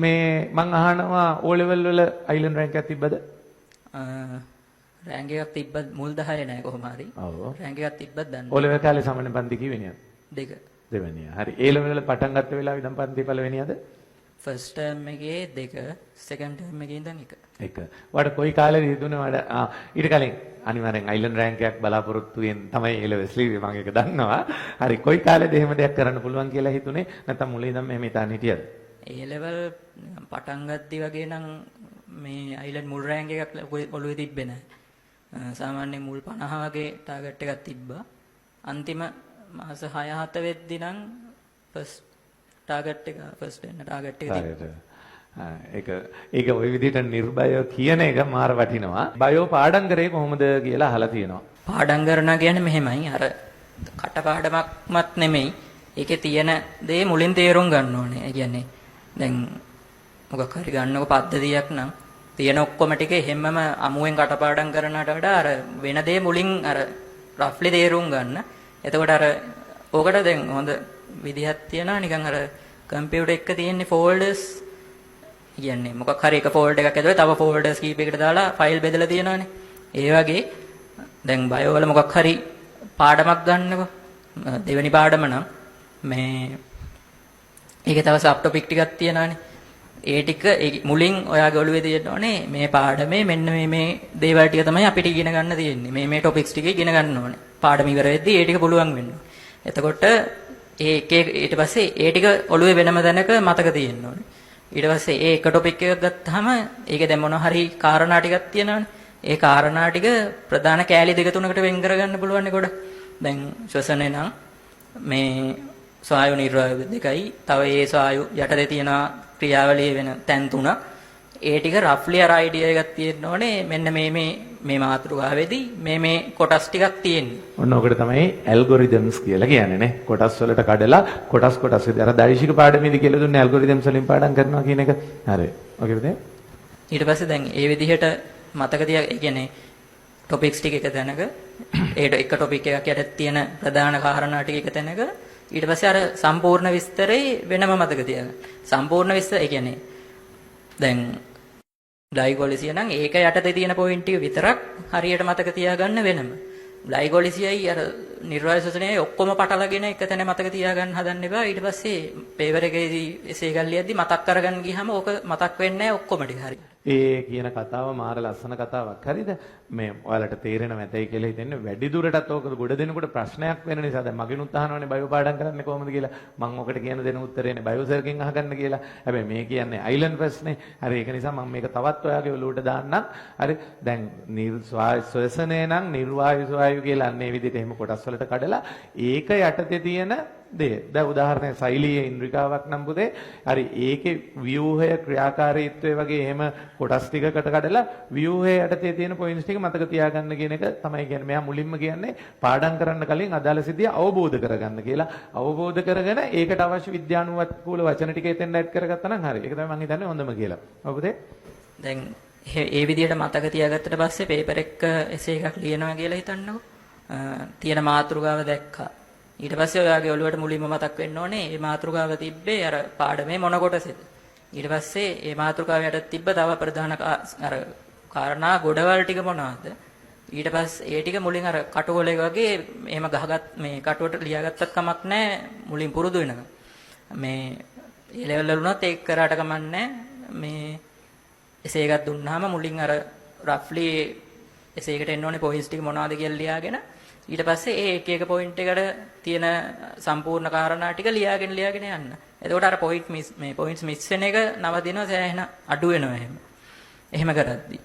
මේ මං අහනවා O level වල අයිලන්ඩ් රෑන්ක් එකක් තිබ්බද? රෑන්ක් එකක් තිබ්බත් මුල් 10 නෑ කොහොම හරි. ඔව්. රෑන්ක් එකක් තිබ්බත් දන්නේ. O level කාලේ සාමාන්‍ය පන්ති කීවෙනියද? දෙක. දෙවෙනිය. හරි. A level වල පටන් ගත්ත වෙලාවේ ඉඳන් පන්ති පළවෙනියද? ෆස්ට් ටර්ම් එකේ දෙක, සෙකන්ඩ් ටර්ම් එකේ ඉඳන් එක. එක. වඩ කොයි කාලෙද හිතුනේ වඩ ඊට කලින් අනිවාර්යෙන් අයිලන්ඩ් රෑන්ක් එකක් බලාපොරොත්තු වෙන තමයි A level ස්ලීව් මම ඒක දන්නවා. හරි. කොයි කාලෙද එහෙම දෙයක් කරන්න පුළුවන් කියලා හිතුනේ? නැත්නම් මුලින් ඉඳන් මෙහෙම හිතාන හිටියද? A level පටන් ගද්දි වගේ නම් මේ අයිලන්ඩ් මුල් රෑන්ක් එකක් ඔළුවේ තිබ්බේ නෑ. සාමාන්‍යයෙන් මුල් 50 වගේ ටාගට් එකක් තිබ්බා. අන්තිම මාස 6-7 වෙද්දි නම් ෆස්ට් ටාගට් එක ෆස්ට් වෙන ටාගට් එක තිබ්බා. ඒක ওই විදිහට නිර්භය කියන එක මාර වටිනවා. බයෝ පාඩම් කරේ කොහොමද කියලා අහලා තියෙනවා. පාඩම් කරනවා කියන්නේ මෙහෙමයි. අර කටපාඩමක්වත් නෙමෙයි. ඒකේ තියෙන දේ මුලින් තේරුම් ගන්න ඕනේ. ඒ කියන්නේ දැන් මොකක් හරි ගන්නකො පද්ධතියක් නම් තියෙන ඔක්කොම ටික හැමම අමුවෙන් කටපාඩම් කරනවට වඩා අර වෙන දේ මුලින් අර රෆ්ලි තේරුම් ගන්න. එතකොට අර ඕකට දැන් හොඳ විදිහක් තියනවා නිකන් අර කම්පියුටර් එක තියෙන ෆෝල්ඩර්ස් කියන්නේ මොකක් හරි එක ෆෝල්ඩර් එකක් ඇතුලේ තව ෆෝල්ඩර්ස් කීපයකට දාලා ෆයිල් බෙදලා තියෙනවානේ. ඒ වගේ දැන් බයෝ වල මොකක් හරි පාඩමක් ගන්නකො දෙවෙනි පාඩම නම් මේ ඒකේ තව සබ් ටොපික් ටිකක් තියෙනවානේ. ඒ ටික මුලින් ඔයාගේ ඔළුවේ තියෙන්න ඕනේ මේ පාඩමේ මෙන්න මේ දේවල් ටික තමයි අපිට ඉගෙන ගන්න තියෙන්නේ. මේ ටොපික්ස් ටික ඉගෙන ගන්න ඕනේ. පාඩම ඉවර වෙද්දී ඒ ටික පුළුවන් වෙන්න ඕනේ. එතකොට ඊට පස්සේ ඒ ටික ඔළුවේ වෙනම දැනක මතක තියෙන්න ඕනේ. ඊට පස්සේ ඒ එක ටොපික් එකක් ගත්තාම ඒකේ දැන් මොන හරි කාරණා ටිකක් තියෙනවානේ. ඒ කාරණා ටික ප්‍රධාන කෑලි දෙක තුනකට වෙන් කරගන්න පුළුවන් නේ ගොඩ. දැන් ශ්වසනේ නම් මේ ස්වායු නිර්වායු දෙකයි තව ඒ ස්වායු යටතේ තියෙන ක්‍රියාවලිය වෙන තැන් තුන ඒ ටික රෆ්ලි අර අයිඩියා එකක් තියෙන්න ඕනේ මෙන්න මේ මාතෘකාවේදී මේ කොටස් ටිකක් තියෙන්නේ. ඔන්න ඔකට තමයි ඇල්ගොරිතම්ස් කියලා කියන්නේ නේ. කොටස් වලට කඩලා කොටස් විදිහට අර දෛශික පාඩමේදී කියලා දුන්නේ ඇල්ගොරිතම්ස් වලින් පාඩම් කරනවා කියන එක. හරි. ඔකේ පුතේ. ඊට පස්සේ දැන් ඒ විදිහට මතක තියා ඒ කියන්නේ ටොපික්ස් ටික එක තැනක ඒක එක ටොපික් එකක් යට තියෙන ප්‍රධාන කාරණා ටික එක තැනක ඊට පස්සේ අර සම්පූර්ණ විස්තරේ වෙනම මතක තියාගන්න. සම්පූර්ණ විස්තර ඒ කියන්නේ දැන් ග්ලයිකොලිසිය නම් ඒක යටතේ තියෙන පොයින්ට් ටික විතරක් හරියට මතක තියාගන්න වෙනම. ග්ලයිකොලිසියයි අර නිර්වාය ශ්වසනයයි ඔක්කොම පටලගෙන එක තැන මතක තියාගන්න හදන්න එපා. ඊට පස්සේ පේපර් එකේදී එසේ ගල්ලියද්දි මතක් කරගන්න ගියාම ඕක මතක් වෙන්නේ නැහැ ඔක්කොම ටික හරියට. ඒ කියන කතාව මාර ලස්සන කතාවක්. හරිද? මේ ඔයාලට තේරෙනව ඇතයි කියලා හිතෙන්නේ වැඩි දුරටත් ඕක ගොඩ දෙනකොට ප්‍රශ්නයක් වෙන නිසා දැන් මගෙනුත් අහනවනේ බයෝ පාඩම් කරන්නේ කොහොමද කියලා. මම ඔකට කියන දෙන උත්තරේනේ බයෝ සර්ගෙන් අහගන්න කියලා. හැබැයි මේ කියන්නේ අයිලන්ඩ් ප්‍රශ්නේ. හරි ඒක නිසා මම මේක තවත් ඔයාගේ ඔලුවට දාන්නම්. හරි දැන් ශ්වසනය නම් නිර්වායු ස්වායු කියලා අන්නේ විදිහට එහෙම කොටස් වලට කඩලා ඒක යටතේ තියෙන දේ. දැන් උදාහරණයක් සෛලීය ඉන්ද්‍රිකාවක් නම් පුතේ. හරි ඒකේ ව්‍යූහය ක්‍රියාකාරීත්වය වගේ එහෙම කොටස් ටිකකට කඩලා ව්‍යූහයේ යටතේ තියෙන පොයින්ට්ස් ටික මතක තියාගන්න කියන එක තමයි කියන්නේ. මෙයා මුලින්ම කියන්නේ පාඩම් කරන්න කලින් අදාළ සිද්ධිය අවබෝධ කරගන්න කියලා. අවබෝධ කරගෙන ඒකට අවශ්‍ය විද්‍යානුකූල වචන ටික එතෙන් ඇඩ් කරගත්තා නම් හරි. ඒක තමයි මම හිතන්නේ හොඳම කියලා. ඔව් පුතේ. දැන් ඒ විදිහට මතක තියාගත්තට පස්සේ පේපර් එක එසේ එකක් ලියනවා කියලා හිතන්නකෝ. තියෙන මාතෘකාව දැක්කා. ඊට පස්සේ ඔයාගේ ඔළුවට මුලින්ම මතක් වෙන්න ඕනේ මේ මාතෘකාව තිබ්බේ අර පාඩමේ මොන කොටසේද. ඊට පස්සේ මේ මාතෘකාව යට තිබ්බ තව ප්‍රධාන අර කාරණා ගොඩවල් ටික මොනවාද. ඊට පස්සේ ඒ ටික මුලින් අර කටුකොලේ වගේ එහෙම ගහගත් මේ කටුවට ලියාගත්තත් කමක් නැහැ මුලින් පුරුදු වෙනකම්. මේ ඒ ලෙවල් වල උනත් ඒක කරාට කමක් නැහැ. මේ එසේ එකක් දුන්නාම මුලින් අර රෆ්ලි එසේ එකට එන්න ඕනේ පොයින්ට්ස් ටික මොනවද කියලා ලියාගෙන ඊට පස්සේ ඒ එක එක පොයින්ට් එකට තියෙන සම්පූර්ණ කාරණා ටික ලියාගෙන යන්න. එතකොට අර පොයින්ට්ස් මිස් වෙන එක නවතිනවා සෑහෙන අඩු වෙනවා එහෙම. එහෙම කරද්දී